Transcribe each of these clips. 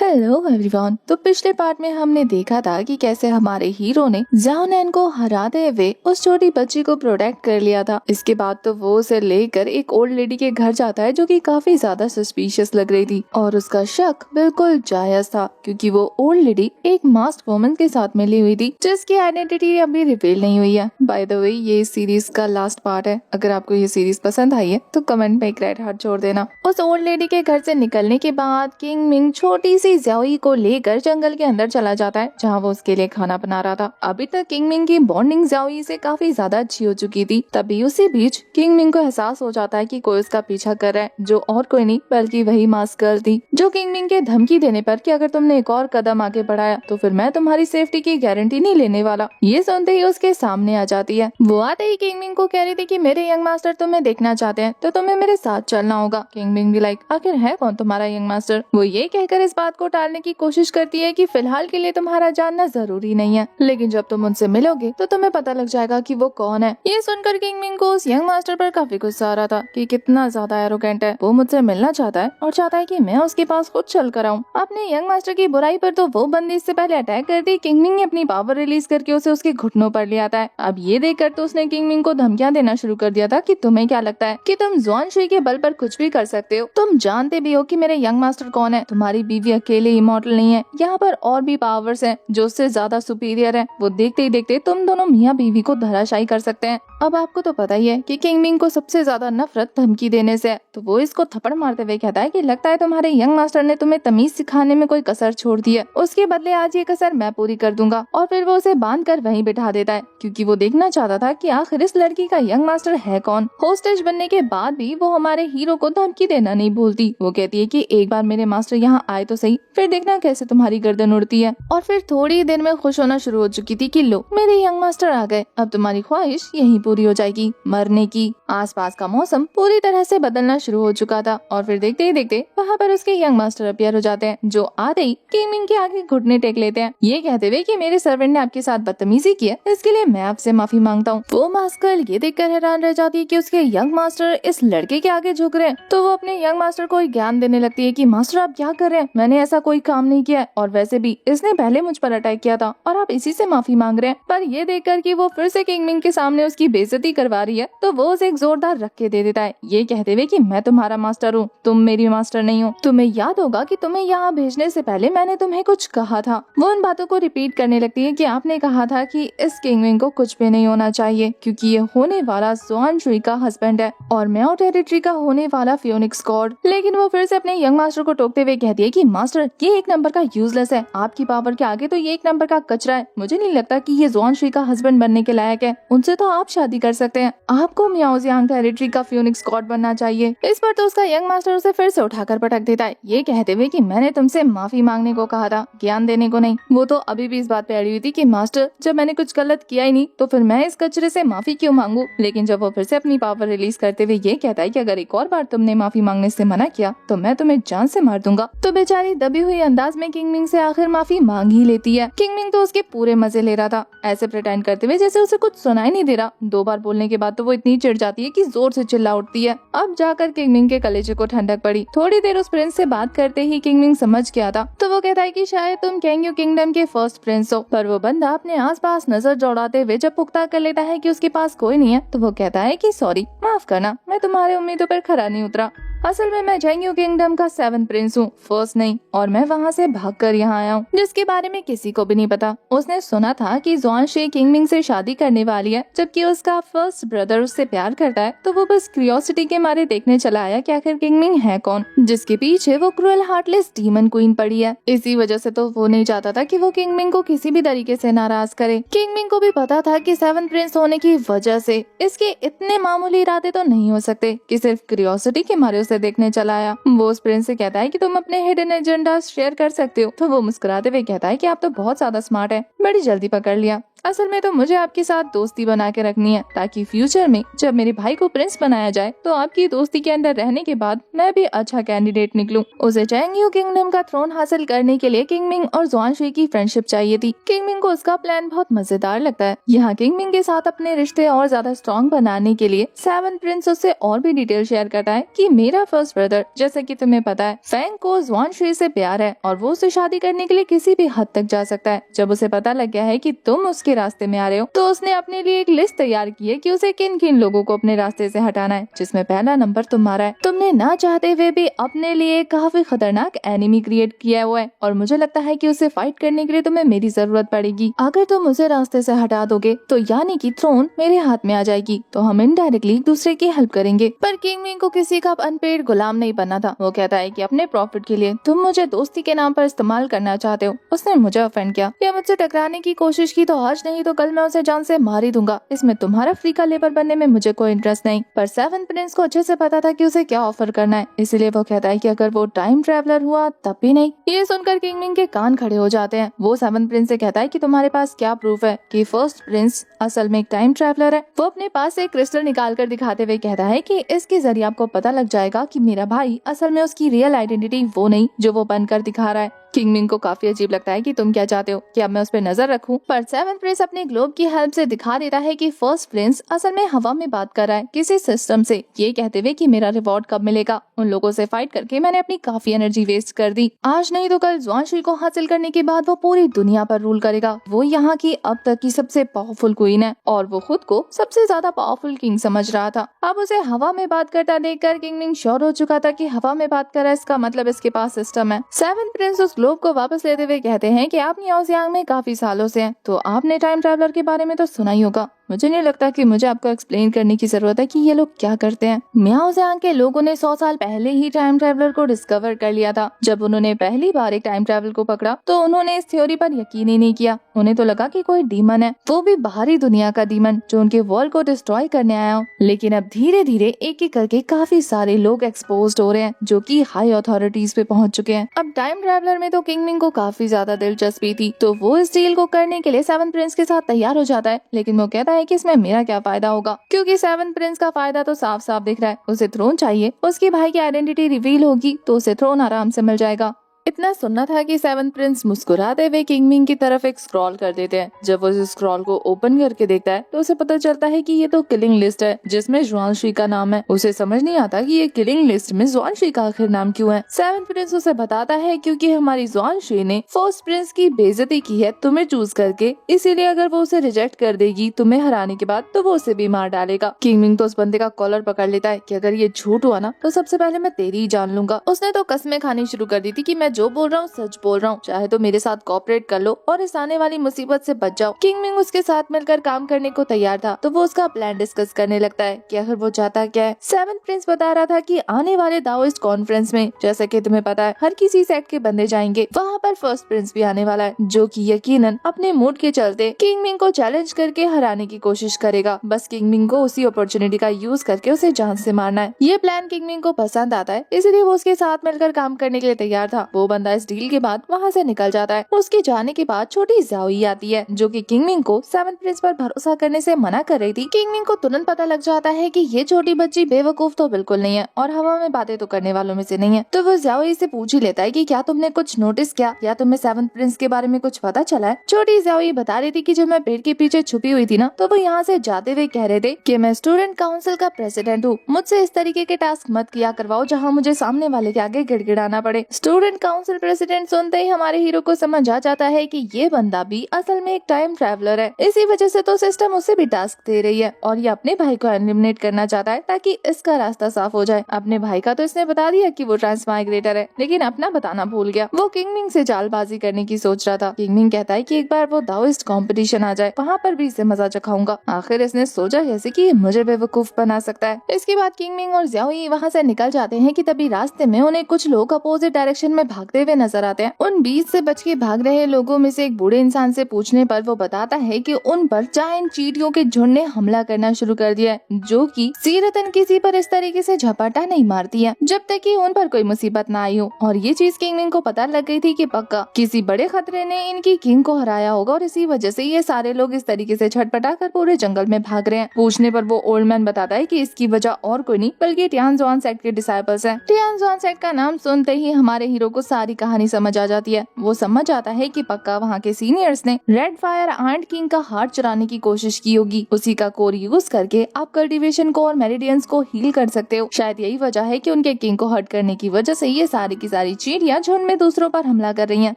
Hello everyone. तो पिछले part में हमने देखा था कि कैसे हमारे हीरो ने ज़ाओ नैन को हराते हुए उस छोटी बच्ची को प्रोटेक्ट कर लिया था। इसके बाद तो वो उसे लेकर एक ओल्ड लेडी के घर जाता है जो कि काफी ज्यादा सस्पिशियस लग रही थी और उसका शक बिल्कुल जायज था क्योंकि वो ओल्ड लेडी एक मास्क वुमन के साथ मिली हुई थी जिसकी आइडेंटिटी अभी रिवील नहीं हुई है। बाय द वे ये सीरीज का लास्ट पार्ट है। अगर आपको ये सीरीज पसंद आई है तो कमेंट में एक रेड हार्ट छोड़ देना। उस ओल्ड लेडी के घर से निकलने के बाद किंग मिंग छोटी सी ज़ाओई को लेकर जंगल के अंदर चला जाता है जहाँ वो उसके लिए खाना बना रहा था। अभी तक किंग मिंग की बॉन्डिंग ज़ाओई से काफी ज्यादा अच्छी हो चुकी थी। तभी उसी बीच किंग मिंग को एहसास हो जाता है कि कोई उसका पीछा कर रहा है, जो और कोई नहीं बल्कि वही मास्क गर्ल थी, जो किंग मिंग के धमकी देने पर कि अगर तुमने एक और कदम आगे बढ़ाया तो फिर मैं तुम्हारी सेफ्टी की गारंटी नहीं लेने वाला। ये सुनते ही उसके सामने आ जाती है। वो आते ही किंग मिंग को कह रही थी कि मेरे यंग मास्टर तुम्हें देखना चाहते हैं तो तुम्हें मेरे साथ चलना होगा। किंग मिंग भी लाइक आखिर है कौन तुम्हारा यंग मास्टर। वो ये कहकर इस बात को टालने की कोशिश करती है कि फिलहाल के लिए तुम्हारा जानना जरूरी नहीं है, लेकिन जब तुम उनसे मिलोगे तो तुम्हें पता लग जाएगा कि वो कौन है। ये सुनकर किंग मिंग को उस यंग मास्टर पर काफी गुस्सा आ रहा था कि कितना ज्यादा एरोगेंट है। वो मुझसे मिलना चाहता है और चाहता है कि मैं उसके पास खुद चल कर आऊँ। अपने यंग मास्टर की बुराई पर तो वो बंदी इससे पहले अटैक करती, किंग मिंग ने अपनी पावर रिलीज करके उसे उसके घुटनों पर ले आता है। अब ये देखकर तो उसने किंग मिंग को धमकियां देना शुरू कर दिया था कि तुम्हें क्या लगता है कि तुम ज़ुआन शुई के बल पर कुछ भी कर सकते हो। तुम जानते भी हो कि मेरे यंग मास्टर कौन है। तुम्हारी बीवी अकेले इमॉर्टल नहीं है, यहाँ पर और भी पावर्स हैं जो उससे ज्यादा सुपीरियर है। वो देखते ही देखते तुम दोनों मियाँ बीवी को धराशायी कर सकते हैं। अब आपको तो पता ही है कि किंग मिंग को सबसे ज्यादा नफरत धमकी देने से है, तो वो इसको थप्पड़ मारते हुए कहता है कि लगता है तुम्हारे यंग मास्टर ने तुम्हें तमीज सिखाने में कोई कसर छोड़ दी है। उसके बदले आज ये कसर मैं पूरी कर दूंगा। और फिर वो उसे बांध कर वहीं बिठा देता है क्योंकि वो देखना चाहता था कि आखिर इस लड़की का यंग मास्टर है कौन। होस्टेज बनने के बाद भी वो हमारे हीरो को धमकी देना नहीं भूलती। वो कहती है कि एक बार मेरे मास्टर यहाँ आए तो सही, फिर देखना कैसे तुम्हारी गर्दन उड़ती है। और फिर थोड़ी देर में खुश होना शुरू हो चुकी थी कि लो मेरे यंग मास्टर आ गए, अब तुम्हारी ख्वाहिश यही पूरी हो जाएगी मरने की। आसपास का मौसम पूरी तरह से बदलना शुरू हो चुका था और फिर देखते ही देखते वहाँ पर उसके यंग मास्टर अपीयर हो जाते हैं, जो आते ही किंग मिंग के आगे घुटने टेक लेते हैं, ये कहते हुए कि मेरे सर्वेंट ने आपके साथ बदतमीजी की है, इसके लिए मैं आपसे माफी मांगता हूँ। वो मास्क गर्ल ये देखकर हैरान रह जाती है कि उसके यंग मास्टर इस लड़के के आगे झुक रहे हैं, तो वो अपने यंग मास्टर को ज्ञान देने लगती है कि मास्टर आप क्या कर रहे हैं, मैंने ऐसा कोई काम नहीं किया है और वैसे भी इसने पहले मुझ पर अटैक किया था और आप इसी से माफी मांग रहे हैं। पर ये देखकर कि वो फिर से किंग मिंग के सामने उसकी बेइज्जती करवा रही है तो वो उसे एक जोरदार रख दे देता है, ये कहते हुए कि मैं तुम्हारा मास्टर हूँ, तुम मेरी मास्टर नहीं हो। तुम्हें याद होगा कि तुम्हें यहाँ भेजने से पहले मैंने तुम्हें कुछ कहा था। वो उन बातों को रिपीट करने लगती है कि आपने कहा था कि इस किंग मिंग को कुछ भी नहीं होना चाहिए क्योंकि ये होने वाला ज़ुआन शुई का हस्बैंड है और म्याओ टेरिटरी का होने वाला फियोनिक्स गॉड। लेकिन वो फिर से अपने यंग मास्टर को टोकते हुए कहती है कि मास्टर ये एक नंबर का यूजलेस है, आपकी पावर के आगे तो ये एक नंबर का कचरा है। मुझे नहीं लगता कि ये ज़ुआन शुई का हस्बैंड बनने के लायक है, उनसे तो आप शादी कर सकते हैं, आपको म्याओ ज़ियांग टेरिटरी का फियोनिक्स गॉड बनना चाहिए। इस पर तो उसका यंग मास्टर उसे फिर से उठाकर पटक देता है, ये कहते हुए कि मैंने तुमसे माफी मांगने को कहा था, ज्ञान देने को नहीं। वो तो अभी भी इस बात पे अड़ी हुई थी कि मास्टर जब मैंने कुछ गलत किया ही नहीं तो फिर मैं इस कचरे से माफी क्यों मांगू। लेकिन जब वो फिर से अपनी पावर रिलीज करते हुए ये कहता है कि अगर एक और बार तुमने माफी मांगने से मना किया तो मैं तुम्हें जान से मार दूंगा, तो बेचारी दबी हुई अंदाज में किंग मिंग से आखिर माफी मांग ही लेती है। किंग मिंग तो उसके पूरे मजे ले रहा था, ऐसे प्रिटेंड करते हुए जैसे उसे कुछ सुनाई नहीं दे रहा। 2 बार बोलने के बाद तो वो इतनी चिढ़ जाती है कि जोर से चिल्ला उठती है। अब जाकर किंग मिंग के कलेजे को ठंडक पड़ी। थोड़ी देर उस प्रिंस से बात करते ही किंग मिंग समझ गया था, तो वो कहता है कि शायद तुम कैंग्यू किंगडम के फर्स्ट प्रिंस हो। पर वो बंदा अपने आसपास नजर दौड़ाते हुए जब पुख्ता कर लेता है कि उसके पास कोई नहीं है तो वो कहता है कि सॉरी, माफ करना, मैं तुम्हारे उम्मीदों पर खरा नहीं उतरा। असल में मैं कैंग्यू किंगडम का 7th प्रिंस हूँ, फर्स्ट नहीं, और मैं वहाँ से भागकर यहाँ आया हूँ, जिसके बारे में किसी को भी नहीं पता। उसने सुना था कि ज़ुआन शुई किंग मिंग से शादी करने वाली है, जबकि उसका फर्स्ट ब्रदर उससे प्यार करता है, तो वो बस क्यूरियोसिटी के मारे देखने चला आया कि आखिर किंग मिंग है कौन, जिसके पीछे वो क्रूएल हार्टलेस डीमन क्वीन पड़ी है। इसी वजह से तो वो नहीं चाहता था कि वो किंग मिंग को किसी भी तरीके से नाराज करे। किंग मिंग को भी पता था कि 7th प्रिंस होने की वजह से इसके इतने मामूली इरादे तो नहीं हो सकते कि सिर्फ क्यूरियोसिटी के मारे उसे देखने चला आया। वो उस प्रिंस से कहता है कि तुम अपने हिडन एजेंडा शेयर कर सकते हो, तो वो मुस्कुराते हुए कहता है कि आप तो बहुत ज्यादा स्मार्ट है, बड़ी जल्दी पकड़ लिया। असल में तो मुझे आपके साथ दोस्ती बना के रखनी है, ताकि फ्यूचर में जब मेरे भाई को प्रिंस बनाया जाए तो आपकी दोस्ती के अंदर रहने के बाद मैं भी अच्छा कैंडिडेट निकलूं। उसे चैंगयू किंगडम का थ्रोन हासिल करने के लिए किंगमिंग और जुआनशी की फ्रेंडशिप चाहिए थी। किंगमिंग को उसका प्लान बहुत मजेदार लगता है। यहाँ किंगमिंग के साथ अपने रिश्ते और ज्यादा स्ट्रॉन्ग बनाने के लिए सेवन प्रिंस उससे और भी डिटेल शेयर करता है कि मेरा फर्स्ट ब्रदर, जैसे कि तुम्हें पता है, फैंग को जुआनशी से प्यार है और वो उसे शादी करने के लिए किसी भी हद तक जा सकता है। जब उसे पता लग गया है कि तुम उसके रास्ते में आ रहे हो तो उसने अपने लिए एक लिस्ट तैयार की है कि उसे किन किन लोगों को अपने रास्ते से हटाना है, जिसमें पहला नंबर तुम्हारा है। तुमने ना चाहते हुए भी अपने लिए काफी खतरनाक एनिमी क्रिएट किया हुआ है और मुझे लगता है कि उसे फाइट करने के लिए तुम्हें मेरी जरूरत पड़ेगी। अगर तुम उसे रास्ते से हटा दोगे तो यानी कि थ्रोन मेरे हाथ में आ जाएगी, तो हम इनडायरेक्टली एक दूसरे की हेल्प करेंगे। पर किंगमिंग को किसी का अनपेड गुलाम नहीं बनना था। वो कहता है कि अपने प्रॉफिट के लिए तुम मुझे दोस्ती के नाम पर इस्तेमाल करना चाहते हो। उसने मुझे ऑफेंड किया या मुझसे टकराने की कोशिश की तो आज नहीं तो कल मैं उसे जान से मार ही दूंगा। इसमें तुम्हारा फ्री का लेबर बनने में मुझे कोई इंटरेस्ट नहीं। पर सेवन प्रिंस को अच्छे से पता था कि उसे क्या ऑफर करना है, इसलिए वो कहता है कि अगर वो टाइम ट्रैवलर हुआ तब भी नहीं। ये सुनकर किंगमिंग के कान खड़े हो जाते हैं। वो सेवन प्रिंस से कहता है कि तुम्हारे पास क्या प्रूफ है कि फर्स्ट प्रिंस असल में एक टाइम ट्रैवलर है। वो अपने पास से एक क्रिस्टल निकाल कर दिखाते हुए कहता है कि इसके जरिए आपको पता लग जाएगा कि मेरा भाई असल में उसकी रियल आइडेंटिटी वो नहीं जो वो बनकर दिखा रहा है। किंगमिंग को काफी अजीब लगता है कि तुम क्या चाहते हो, कि अब मैं उस पर नजर रखूं। पर सेवन प्रिंस अपने ग्लोब की हेल्प से दिखा देता है कि फर्स्ट प्रिंस असल में हवा में बात कर रहा है किसी सिस्टम से, ये कहते हुए कि मेरा रिवॉर्ड कब मिलेगा। उन लोगों से फाइट करके मैंने अपनी काफी एनर्जी वेस्ट कर दी। आज नहीं तो कल जुआनशी को हासिल करने के बाद वो पूरी दुनिया पर रूल करेगा। वो यहाँ की अब तक की सबसे पावरफुल क्वीन है और वो खुद को सबसे ज्यादा पावरफुल किंग समझ रहा था। अब उसे हवा में बात करता देखकर किंगमिंग श्योर हो चुका था कि हवा में बात कर रहा है, इसका मतलब इसके पास सिस्टम है। सेवन प्रिंस उस ग्लोब को वापस लेते हुए कहते हैं कि आप न्याओजियांग में काफी सालों से हैं, तो आपने टाइम ट्रैवलर के बारे में तो सुना ही होगा। मुझे नहीं लगता कि मुझे आपको एक्सप्लेन करने की जरूरत है कि ये लोग क्या करते हैं। म्याओजियांग के लोगों ने 100 साल पहले ही टाइम ट्रैवलर को डिस्कवर कर लिया था। जब उन्होंने पहली बार एक टाइम ट्रैवल को पकड़ा तो उन्होंने इस थ्योरी पर यकीन ही नहीं किया। उन्हें तो लगा कि कोई डीमन है, वो भी बाहरी दुनिया का डीमन जो उनके वर्ल्ड को डिस्ट्रॉय करने आया हो। लेकिन अब धीरे धीरे एक एक करके काफी सारे लोग एक्सपोज्ड हो रहे हैं जो कि हाई अथॉरिटीज पे पहुंच चुके हैं। अब टाइम ट्रैवलर में तो किंगमिंग को काफी ज्यादा दिलचस्पी थी, तो वो इस डील को करने के लिए सेवन प्रिंस के साथ तैयार हो जाता है। लेकिन वो कहता है कि इसमें मेरा क्या फायदा होगा, क्योंकि सेवन प्रिंस का फायदा तो साफ साफ दिख रहा है। उसे थ्रोन चाहिए, उसके भाई की आइडेंटिटी रिवील होगी तो उसे थ्रोन आराम से मिल जाएगा। इतना सुनना था कि सेवन प्रिंस मुस्कुराते हुए किंगमिंग की तरफ एक स्क्रॉल कर देते हैं। जब वो इस स्क्रॉल को ओपन करके देखता है तो उसे पता चलता है कि ये तो किलिंग लिस्ट है जिसमें जुआनशी का नाम है। उसे समझ नहीं आता कि ये किलिंग लिस्ट में जुआनशी का आखिर नाम क्यों है। सेवन प्रिंस उसे बताता है क्योंकि हमारी जुआनशी ने फर्स्ट प्रिंस की बेइज्जती की है तुम्हें चूज करके, इसीलिए अगर वो उसे रिजेक्ट कर देगी तुम्हें हराने के बाद तो वो उसे भी मार डालेगा। किंगमिंग तो उस बंदे का कॉलर पकड़ लेता है कि अगर ये झूठ हुआ ना तो सबसे पहले मैं तेरी ही जान लूंगा। उसने तो कस्में खानी शुरू कर दी थी कि मैं जो बोल रहा हूँ सच बोल रहा हूँ, चाहे तो मेरे साथ कोऑपरेट कर लो और इस आने वाली मुसीबत से बच जाओ। किंगमिंग उसके साथ मिलकर काम करने को तैयार था, तो वो उसका प्लान डिस्कस करने लगता है कि आखिर वो चाहता क्या है। सेवन प्रिंस बता रहा था कि आने वाले दाओइस्ट कॉन्फ्रेंस में, जैसा कि तुम्हें पता है, हर किसी सेट के बंदे जाएंगे, वहाँ पर फर्स्ट प्रिंस भी आने वाला है जो कि यकीनन अपने मूड के चलते किंगमिंग को चैलेंज करके हराने की कोशिश करेगा। बस किंगमिंग को उसी अपॉर्चुनिटी का यूज करके उसे जान से मारना है। ये प्लान किंगमिंग को पसंद आता है, इसलिए वो उसके साथ मिलकर काम करने के लिए तैयार था। वो बंदा इस डील के बाद वहाँ से निकल जाता है। उसके जाने के बाद छोटी ज़ाओई आती है जो कि किंगमिंग को सेवन प्रिंस पर भरोसा करने से मना कर रही थी। किंगमिंग को तुरंत पता लग जाता है कि ये छोटी बच्ची बेवकूफ तो बिल्कुल नहीं है और हवा में बातें तो करने वालों में से नहीं है। तो वो ज़ाओई से पूछ ही लेता है कि क्या तुमने कुछ नोटिस किया या तुम्हें सेवन प्रिंस के बारे में कुछ पता चला है। छोटी ज़ाओई बता रही थी कि जब मैं पेड़ के पीछे छुपी हुई थी ना तो वो यहाँ से जाते हुए कह रहे थे कि मैं स्टूडेंट काउंसिल का प्रेसिडेंट हूँ, मुझसे इस तरीके के टास्क मत किया करवाओ जहाँ मुझे सामने वाले के आगे गिड़गिड़ाना पड़े। स्टूडेंट काउंसिल प्रेसिडेंट सुनते ही हमारे हीरो को समझ आ जाता है कि ये बंदा भी असल में एक टाइम ट्रैवलर है, इसी वजह से तो सिस्टम उसे भी टास्क दे रही है और ये अपने भाई को एलिमिनेट करना चाहता है ताकि इसका रास्ता साफ हो जाए। अपने भाई का तो इसने बता दिया कि वो ट्रांसमाइग्रेटर है, लेकिन अपना बताना भूल गया। वो किंगमिंग से चालबाजी करने की सोच रहा था। किंगमिंग कहता है कि एक बार वो दाओइस्ट कंपटीशन आ जाए, वहाँ पर भी इसे मजा चखाऊंगा। आखिर इसने सोचा जैसे कि मुझे बेवकूफ बना सकता है। इसके बाद किंगमिंग और ज़ाओई वहाँ से निकल जाते हैं कि तभी रास्ते में उन्हें कुछ लोग अपोजिट डायरेक्शन में भागते हुए नजर आते हैं। उन बीच से बच के भाग रहे लोगों में से एक बूढ़े इंसान से पूछने पर वो बताता है कि उन पर जायंट चींटियों के झुंड ने हमला करना शुरू कर दिया है, जो कि सीरतन किसी पर इस तरीके से झपटा नहीं मारती है जब तक कि उन पर कोई मुसीबत ना आई हो। और ये चीज किंगमिंग को पता लग गई थी कि पक्का किसी बड़े खतरे ने इनकी किंग को हराया होगा और इसी वजह से ये सारे लोग इस तरीके से छटपटा कर पूरे जंगल में भाग रहे हैं। पूछने पर वो ओल्ड मैन बताता है कि इसकी वजह और कोई नहीं बल्कि टियानजुआन सेट के डिसाइपल्स हैं। टियानजुआन सेट का नाम सुनते ही हमारे हीरो को सारी कहानी समझ आ जाती है। वो समझ आता है कि पक्का वहाँ के सीनियर्स ने रेड फायर एंट किंग का हार्ट चुराने की कोशिश की होगी। उसी का कोर यूज करके आप कल्टीवेशन को और मेरिडियंस को हील कर सकते हो। शायद यही वजह है कि उनके किंग को हर्ट करने की वजह से ये सारी की सारी चींटियां झुंड में दूसरों पर हमला कर रही हैं।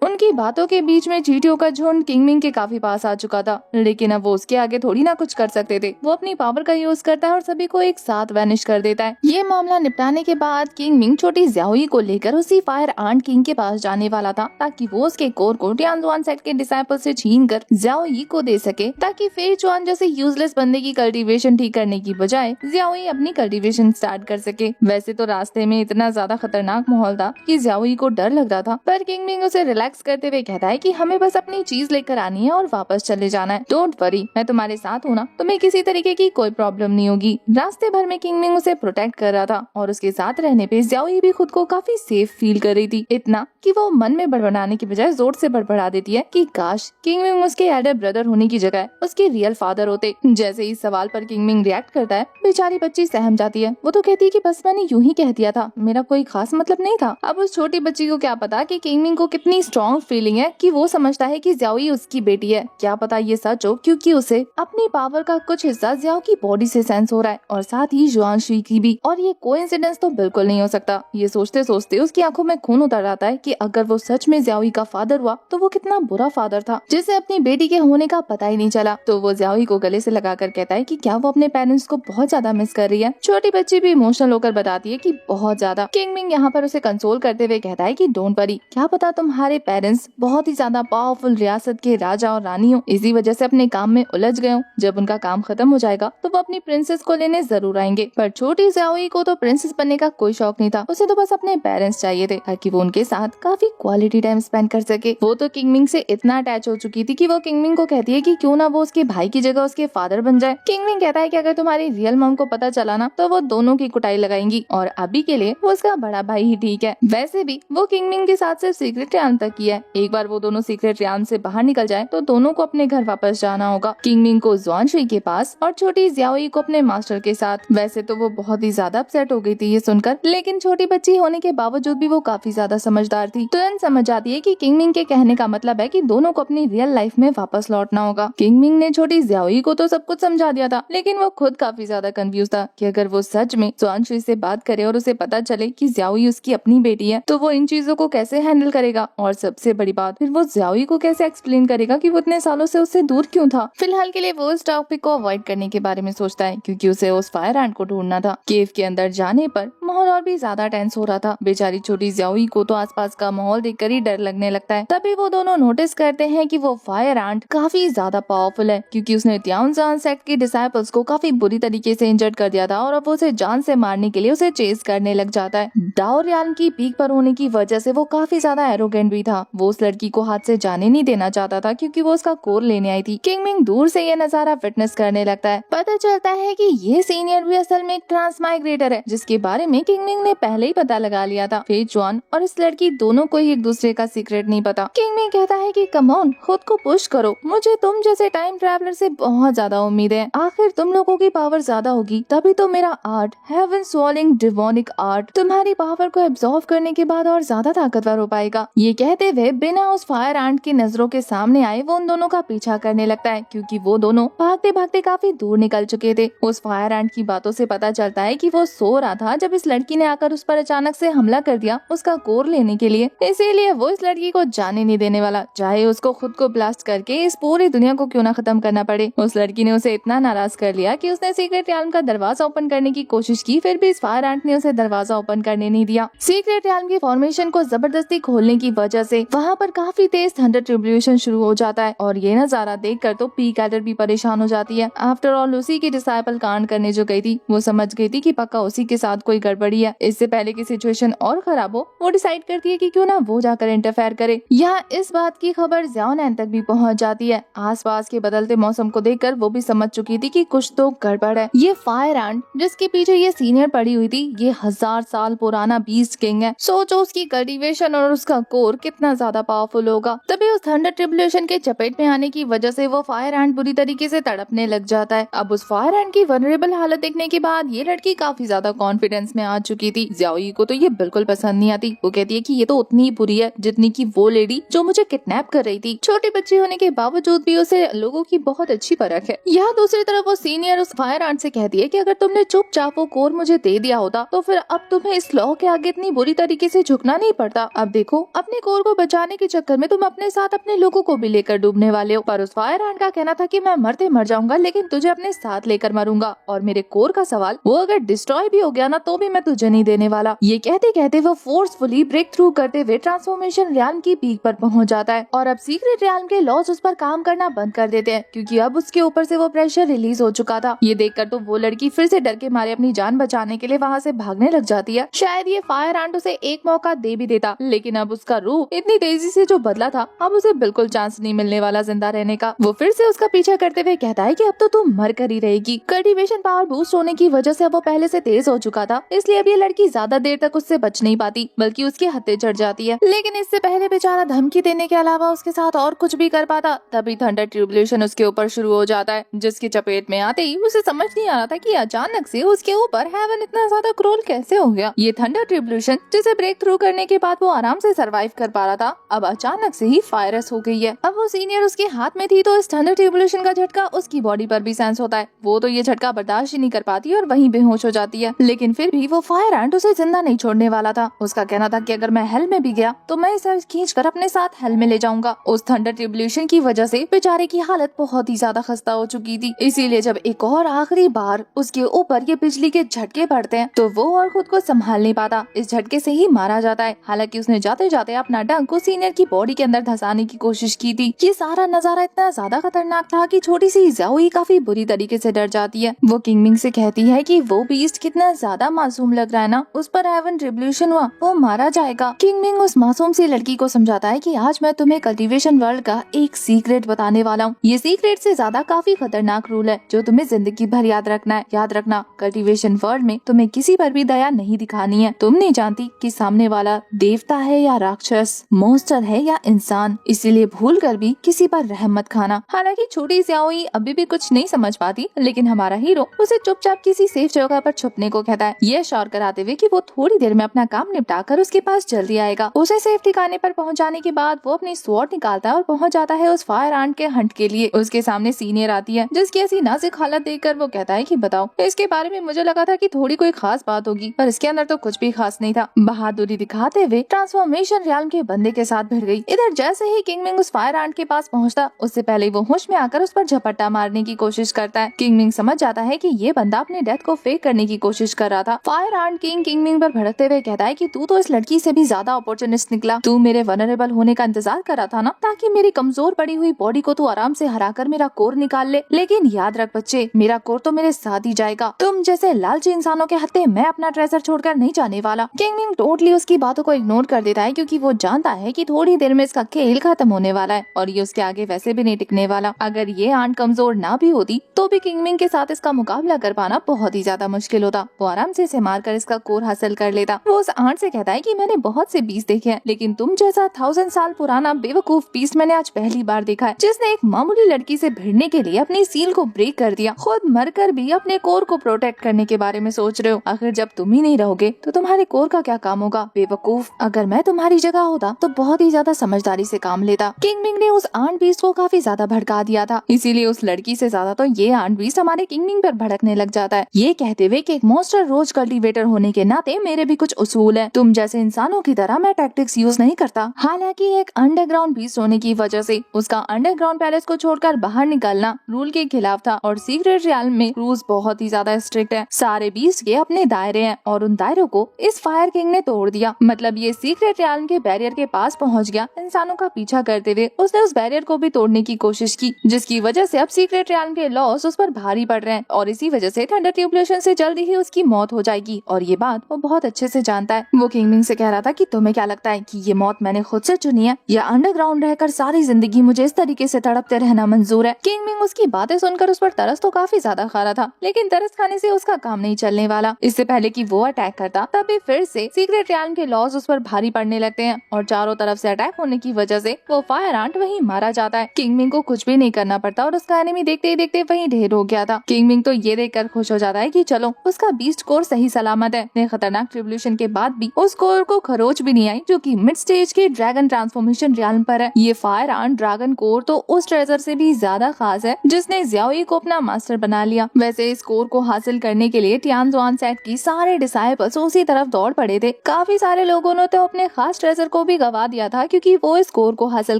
उनकी बातों के बीच में चींटियों का झुंड किंगमिंग के काफी पास आ चुका था, लेकिन अब वो उसके आगे थोड़ी ना कुछ कर सकते थे। वो अपनी पावर का यूज करता है और सभी को एक साथ वैनिश कर देता है। ये मामला निपटाने के बाद किंगमिंग छोटी ज़्याओई को लेकर उसी फायर एंट किंग के पास जाने वाला था ताकि वो उसके कोर को टियानजुआन सेट के डिसाइपल से छीन कर ज़्याओई को दे सके, ताकि फेई चुआन जैसे यूजलेस बंदे की कल्टीवेशन ठीक करने की बजाय ज़्याओई अपनी कल्टीवेशन स्टार्ट कर सके। वैसे तो रास्ते में इतना ज्यादा खतरनाक माहौल था कि ज़्याओई को डर लग रहा था, पर किंगमिंग उसे रिलैक्स करते हुए कहता है कि हमें बस अपनी चीज लेकर आनी है और वापस चले जाना है। डोंट वरी, मैं तुम्हारे साथ हूँ ना, तुम्हें किसी तरीके की कोई प्रॉब्लम नहीं होगी। रास्ते भर में किंगमिंग उसे प्रोटेक्ट कर रहा था और उसके साथ रहने पे ज़्याओई भी खुद को काफी सेफ फील कर रही थी, इतना कि वो मन में बड़बड़ाने की बजाय जोर से बड़बड़ा देती है कि काश किंगमिंग उसके एल्डर ब्रदर होने की जगह उसके रियल फादर होते। जैसे इस सवाल पर किंगमिंग रिएक्ट करता है, बेचारी बच्ची सहम जाती है। वो तो कहती है कि बस मैंने यूं ही कह दिया था, मेरा कोई खास मतलब नहीं था। अब उस छोटी बच्ची को क्या पता कि किंगमिंग को कितनी स्ट्रॉन्ग फीलिंग है कि वो समझता है कि ज़्याओई उसकी बेटी है। क्या पता ये सच हो, क्योंकि उसे अपनी पावर का कुछ हिस्सा ज़्याओ की बॉडी से सेंस हो रहा है और साथ ही जुआन शुई की भी। और ये कोइंसिडेंस तो बिल्कुल नहीं हो सकता। ये सोचते सोचते उसकी आंखों में खून उतर आता है कि अगर वो सच में ज़्याओई का फादर हुआ तो वो कितना बुरा फादर था जिसे अपनी बेटी के होने का पता ही नहीं चला। तो वो ज़्याओई को गले से लगाकर कहता है कि क्या वो अपने पेरेंट्स को बहुत ज्यादा मिस कर रही है। छोटी बच्ची भी इमोशनल होकर बताती है कि बहुत ज्यादा। किंगमिंग यहाँ पर उसे कंसोल करते हुए कहता है कि डोंट वरी, क्या पता तुम्हारे पेरेंट्स बहुत ही ज्यादा पावरफुल रियासत के राजा और रानी हो, इसी वजह से अपने काम में उलझ गए हो। जब उनका काम खत्म हो जाएगा तो वो अपनी प्रिंसेस को लेने जरूर आएंगे। पर छोटी ज़्याओई को तो प्रिंसेस बनने का कोई शौक नहीं था, उसे तो बस अपने पेरेंट्स चाहिए थे ताकि वो उनके साथ काफी क्वालिटी टाइम स्पेंड कर सके। वो तो किंगमिंग से इतना अटैच हो चुकी थी कि वो किंगमिंग को कहती है कि क्यों ना वो उसके भाई की जगह उसके फादर बन जाए। किंगमिंग कहता है कि अगर तुम्हारी रियल मॉम को पता चला ना तो वो दोनों की कुटाई लगाएंगी और अभी के लिए वो उसका बड़ा भाई ही ठीक है। वैसे भी वो किंगमिंग के साथ सिर्फ सीक्रेट रियान तक ही है। एक बार वो दोनों सीक्रेट रियान से बाहर निकल जाए तो दोनों को अपने घर वापस जाना होगा। किंगमिंग को जुआन शुई के पास और छोटी ज़्याओई को अपने मास्टर के साथ। वैसे तो वो बहुत ही ज्यादा अपसेट हो गई थी ये सुनकर, लेकिन छोटी बच्ची होने के बावजूद भी वो काफी ज्यादा समझदार थी। तुरंत समझ आती है कि किंगमिंग के कहने का मतलब है कि दोनों को अपनी रियल लाइफ में वापस लौटना होगा। किंगमिंग ने छोटी ज़्याओई को तो सब कुछ समझा दिया था, लेकिन वो खुद काफी ज्यादा कंफ्यूज था कि अगर वो सच में जुआन शुई से बात करे और उसे पता चले कि ज़्याओई उसकी अपनी बेटी है तो वो इन चीजों को कैसे हैंडल करेगा। और सबसे बड़ी बात, फिर वो ज़्याओई को कैसे एक्सप्लेन करेगा कि वो इतने सालों से उससे दूर क्यों था। फिलहाल के लिए वो इस टॉपिक को अवॉइड करने के बारे में सोचता है क्योंकि उसे उस फायर एंट को ढूंढना था। केव के अंदर जाने पर माहौल और भी ज्यादा टेंस हो रहा था। बेचारी छोटी ज़्याओई को तो आसपास का माहौल देखकर ही डर लगने लगता है। तभी वो दोनों नोटिस करते हैं कि वो फायर एंट काफी ज्यादा पावरफुल है क्योंकि उसने टियानजुआन सेक्ट के डिसाइपल्स को काफी बुरी तरीके से इंजर्ड कर दिया था और अब वो उसे जान से मारने के लिए उसे चेस करने लग जाता है। डाओरियान की पीक पर होने की वजह से वो काफी ज्यादा एरोगेंट भी था। वो उस लड़की को हाथ से जाने नहीं देना चाहता था क्योंकि वो उसका कोर लेने आई थी। किंगमिंग दूर से ये नजारा विटनेस करने लगता है। पता चलता है कि ये सीनियर भी असल में एक ट्रांसमाइग्रेटर है जिसके बारे में किंगमिंग ने पहले ही पता लगा लिया था। फेई चुआन और इस लड़की दोनों को ही एक दूसरे का सीक्रेट नहीं पता। किंगमिंग कहता है कि कम ऑन, खुद को पुश करो, मुझे तुम जैसे टाइम ट्रैवलर से बहुत ज्यादा उम्मीद है। आखिर तुम लोगों की पावर ज्यादा होगी तभी तो मेरा आर्ट, हेवन स्वॉलिंग डिवोनिक आर्ट, तुम्हारी पावर को एब्जॉर्व करने के बाद और ज्यादा ताकतवर हो पाएगा। ये कहते हुए बिना उस फायर एंट की नजरों के सामने आए वो उन दोनों का पीछा करने लगता है क्योंकि वो दोनों भागते भागते काफी दूर निकल चुके थे। उस फायर एंट की बातों से पता चलता है कि वो सो रहा था जब इस लड़की ने आकर उस पर अचानक से हमला कर दिया उसका कोर लेने के लिए। इसीलिए वो इस लड़की को जाने नहीं देने वाला, चाहे उसको खुद को ब्लास्ट करके इस पूरी दुनिया को क्यों ना खत्म करना पड़े। उस लड़की ने उसे इतना नाराज कर लिया कि उसने सीक्रेट रियाल्म का दरवाजा ओपन करने की कोशिश की, फिर भी इस फायर एंट ने उसे दरवाजा ओपन करने नहीं दिया। सीक्रेट रियाल्म की फॉर्मेशन को जबरदस्ती खोलने की वजह से वहाँ पर काफी तेज थंडर ट्रिब्यूलेशन शुरू हो जाता है और ये नजारा देखकर तो पीक एल्डर भी परेशान हो जाती है। आफ्टर ऑल उसी की डिसाइपल कांड करने जो गई थी वो समझ गई थी कि पक्का उसी के साथ कोई गड़बड़ी है। इससे पहले की सिचुएशन और खराब हो, वो डिसाइड करती है कि क्यों ना वो जाकर इंटरफेयर करे। यहाँ इस बात की खबर ज़ाओनैन तक भी पहुँच जाती है। आसपास के बदलते मौसम को देखकर वो भी समझ चुकी थी कि कुछ तो गड़बड़ है। ये फायर एंट जिसके पीछे ये सीनियर पड़ी हुई थी, ये 1000 साल पुराना बीस्ट किंग है। सोचो उसकी कल्टीवेशन और उसका कोर कितना ज्यादा पावरफुल होगा। तभी उस थंडर ट्रिब्यूलेशन के चपेट में आने की वजह से वो फायर एंट बुरी तरीके से तड़पने लग जाता है। अब उस फायर एंट की वनरेबल हालत देखने के बाद ये लड़की काफी ज्यादा कॉन्फिडेंस में आ चुकी थी। ज़ाओई को तो ये बिल्कुल पसंद नहीं आती। वो कहती है कि ये तो उतनी ही बुरी है जितनी की वो लेडी जो मुझे किडनैप कर रही थी। छोटी बच्ची होने के बावजूद भी उसे लोगों की बहुत अच्छी परख है। यहाँ दूसरी तरफ वो सीनियर उस फायर एंट से कहती है कि अगर तुमने चुपचाप वो कोर मुझे दे दिया होता तो फिर अब तुम्हें इस लॉ के आगे इतनी बुरी तरीके से झुकना नहीं पड़ता। अब देखो, अपने कोर को बचाने के चक्कर में तुम अपने साथ अपने लोगों को भी लेकर डूबने वाले हो। पर उस फायर एंट का कहना था कि मैं मरते मर जाऊंगा लेकिन तुझे अपने साथ लेकर मरूंगा, और मेरे कोर का सवाल, वो अगर डिस्ट्रॉय भी हो गया ना तो भी मैं तुझे नहीं देने वाला। ये कहते कहते वो फोर्सफुली ब्रेक थ्रू करते हुए ट्रांसफॉर्मेशन रियाल्म की पीक पर पहुंच जाता है और अब सीक्रेट रियाल्म के लॉज उस पर काम करना बंद कर देते हैं क्योंकि अब उसके ऊपर से वो प्रेशर रिलीज हो चुका था। ये देखकर तो वो लड़की फिर से डर के मारे अपनी जान बचाने के लिए वहाँ से भागने लग जाती है। शायद ये फायर एंट उसे एक मौका दे भी देता, लेकिन अब उसका रूप इतनी तेजी से जो बदला था, अब उसे बिल्कुल चांस नहीं मिलने वाला जिंदा रहने का। वो फिर से उसका पीछा करते हुए कहता है कि अब तो तुम मर कर ही रहेगी। कल्टीवेशन पावर बूस्ट होने की वजह से अब वो पहले से तेज हो चुका था, इसलिए अब ये लड़की ज्यादा देर तक उससे बच नहीं पाती बल्कि उसके हत्थे चढ़ जाती है। लेकिन इससे पहले बेचारा धमकी देने के अलावा उसके साथ और कुछ भी कर पाता, तभी थंडर ट्रिब्यूलेशन उसके ऊपर शुरू हो जाता है, जिसकी चपेट में आते ही उसे समझ नहीं आ रहा था कि अचानक से उसके ऊपर हेवन इतना ज्यादा क्रूर कैसे हो गया। ये थंडर ट्रिब्यूलेशन जिसे ब्रेक थ्रू करने के बाद वो आराम से सरवाइव कर पा रहा था, अब अचानक से ही फायरस हो गई है। अब वो सीनियर उसके हाथ में थी तो इस थंडर ट्रिब्यूलेशन का झटका उसकी बॉडी पर भी सेंस होता है। वो तो ये झटका बर्दाश्त ही नहीं कर पाती और वहीं बेहोश हो जाती है। लेकिन फिर भी वो फायर एंट उसे जिंदा नहीं छोड़ने वाला था। उसका कहना था कि अगर मैं हेल में भी गया तो मैं इसे खींचकर अपने साथ हेल में ले जाऊंगा। उस थंडर ट्रिब्यूलेशन की वजह से बेचारे की हालत बहुत ही ज्यादा खस्ता हो चुकी थी, इसीलिए जब एक और आखिरी बार उसके ऊपर ये बिजली के झटके पड़ते हैं तो वो और खुद को संभाल नहीं पाता, इस झटके से ही मारा जाता है। हालांकि उसने जाते जाते अपना डंक को सीनियर की बॉडी के अंदर धंसाने की कोशिश की थी। ये सारा नजारा इतना ज्यादा खतरनाक था कि छोटी सी ज़ाओई काफी बुरी तरीके से डर जाती है। वो किंगमिंग से कहती है कि वो बीस्ट कितना ज्यादा मासूम लग रहा है ना, उस पर हेवन ट्रिब्यूलेशन हुआ, वो मारा जाएगा। किंगमिंग उस मासूम सी लड़की को समझाता है कि आज मैं तुम्हें कल्टीवेशन वर्ल्ड का एक सीक्रेट बताने वाला हूँ। ये सीक्रेट से ज्यादा काफी खतरनाक रूल है जो तुम्हें जिंदगी भर याद रखना है। याद रखना, कल्टीवेशन वर्ल्ड में तुम्हें किसी पर भी दया नहीं दिखानी है। तुम नहीं जानती कि सामने वाला देवता है या राक्षस, मॉन्स्टर है या इंसान, इसीलिए भूल कर भी किसी पर रहम मत खाना। हालांकि छोटी ज़ाओई अभी भी कुछ नहीं समझ पाती, लेकिन हमारा हीरो उसे चुपचाप किसी सेफ जगह पर छुपने को कहता है, ये श्योर कराते हुए कि वो थोड़ी देर में अपना काम निपटाकर उसके पास जल्दी आएगा। उसे सेफ ठिकाने पर पहुंचाने के बाद वो अपनी स्वॉर्ड निकालता है और पहुंच जाता है उस फायर एंट के हंट के लिए। उसके सामने सीनियर आती है, जिसकी ऐसी नाजुक हालत देखकर वो कहता है कि बताओ, इसके बारे में मुझे लगा था कि थोड़ी कोई खास बात होगी, पर इसके अंदर तो कुछ भी खास नहीं था। बहादुरी दिखाते हुए ट्रांसफॉर्मेशन रियाल्म के बंदे के साथ भिड़ गई। इधर जैसे ही किंगमिंग उस फायर एंट के पास पहुंचता, उससे पहले वो होश में आकर उस पर झपट्टा मारने की कोशिश करता है। किंगमिंग समझ जाता है कि ये बंदा अपने डेथ को फेक करने की कोशिश कर रहा था। फायर एंट किंग किंगमिंग पर भड़कते हुए कहता है कि तू तो इस लड़की से भी ज्यादा अपॉर्चुनिस्ट निकला। तू मेरे वनरेबल होने का इंतजार कर रहा था ना, ताकि मेरी कमजोर पड़ी हुई बॉडी को तू आराम से हराकर मेरा कोर निकाल ले। लेकिन याद रख बच्चे, मेरा कोर तो मेरे साथ ही जाएगा। तुम जैसे लालची इंसानों के हत्थे मैं अपना ट्रेजर छोड़कर नहीं जाने वाला। किंगमिंग टोटली उसकी बातों को इग्नोर कर देता है क्योंकि वो जानता है कि थोड़ी देर में इसका खेल खत्म होने वाला है और ये उसके आगे वैसे भी नहीं टिकने वाला। अगर ये आंट कमजोर ना भी होती तो भी किंगमिंग के साथ इसका मुकाबला कर पाना बहुत ही ज्यादा मुश्किल होता। वो आराम से इसे मारकर इसका कोर हासिल कर लेता। वो उस आंट से कहता है कि मैंने बहुत से बीस्ट देखे हैं, लेकिन तुम जैसा 1000 साल पुराना बेवकूफ बीस्ट मैंने आज पहली बार देखा है, जिसने एक मामूली लड़की से भिड़ने के लिए अपनी सील को ब्रेक कर दिया। खुद मरकर भी अपने कोर को प्रोटेक्ट करने के बारे में सोच रहे हो। आखिर जब तुम ही नहीं रहोगे तो तुम्हारे कोर का क्या काम होगा? बेवकूफ, अगर मैं तुम्हारी जगह होता तो बहुत ही ज्यादा समझदारी से काम लेता। किंगमिंग ने उस आंट बीस्ट को काफी ज्यादा भड़का दिया था, इसीलिए उस लड़की से ज्यादा तो ये आंट बीस्ट हमारे किंगमिंग पर भड़कने लग जाता है, ये कहते हुए कि एक मॉन्स्टर रोज कल्टीवेटर होने के नाते मेरे भी कुछ उसूल है। तुम जैसे इंसानों की तरह मैं टैक्टिक्स यूज नहीं करता। हालांकि एक अंडरग्राउंड बीस्ट होने की वजह से उसका अंडरग्राउंड पैलेस को छोड़कर बाहर निकलना रूल के खिलाफ था और सीक्रेट रियाल्म में रूल्स बहुत ही ज्यादा स्ट्रिक्ट है। सारे बीस्ट के अपने दायरे हैं और उन दायरों को इस फायर किंग ने तोड़ दिया। मतलब ये सीक्रेट रियाल्म के बैरियर के पास पहुंच गया। इंसानों का पीछा करते हुए उसने उस बैरियर को भी तोड़ने की कोशिश की, जिसकी वजह से अब सीक्रेट रियाल्म के लॉस उस पर भारी पड़ रहे हैं और इसी वजह से थंडर ट्रिब्यूलेशन से जल्दी ही उसकी मौत हो जाएगी। जाएगी और ये बात वो बहुत अच्छे से जानता है। वो किंग मिंग से कह रहा था कि तुम्हें क्या लगता है कि ये मौत मैंने खुद से चुनी है या अंडरग्राउंड रहकर सारी जिंदगी मुझे इस तरीके से तड़पते रहना मंजूर है। किंग मिंग उसकी बातें सुनकर उस पर तरस तो काफी ज्यादा खा रहा था, लेकिन तरस खाने से उसका काम नहीं चलने वाला। इससे पहले कि वो अटैक करता तभी फिर से सीक्रेट रियाल्म के लॉज उस पर भारी पड़ने लगते हैं और चारों तरफ से अटैक होने की वजह से वो फायर आंट वहीं मारा जाता है। किंग मिंग को कुछ भी नहीं करना पड़ता और उसका एनिमी देखते ही देखते वहीं ढेर हो गया था। किंग मिंग तो ये देखकर खुश हो जाता है कि चलो उसका बीस्ट कोर सही सलामत है। इतने खतरनाक ट्रिब्यूलेशन के बाद भी उस कोर को खरोच भी नहीं आई जो कि मिड स्टेज के ड्रैगन ट्रांसफॉर्मेशन रियाल्म पर है। ये फायर आंट ड्रैगन कोर तो उस ट्रेजर से भी ज्यादा खास है जिसने ज़्याओई को अपना मास्टर बना लिया। वैसे इस कोर को हासिल करने के लिए टियानजुआन सेट की सारे डिसाइपल्स उसी तरफ दौड़ पड़े थे। काफी सारे लोगों ने तो अपने खास ट्रेजर को भी गवा दिया था क्योंकि वो इस कोर को हासिल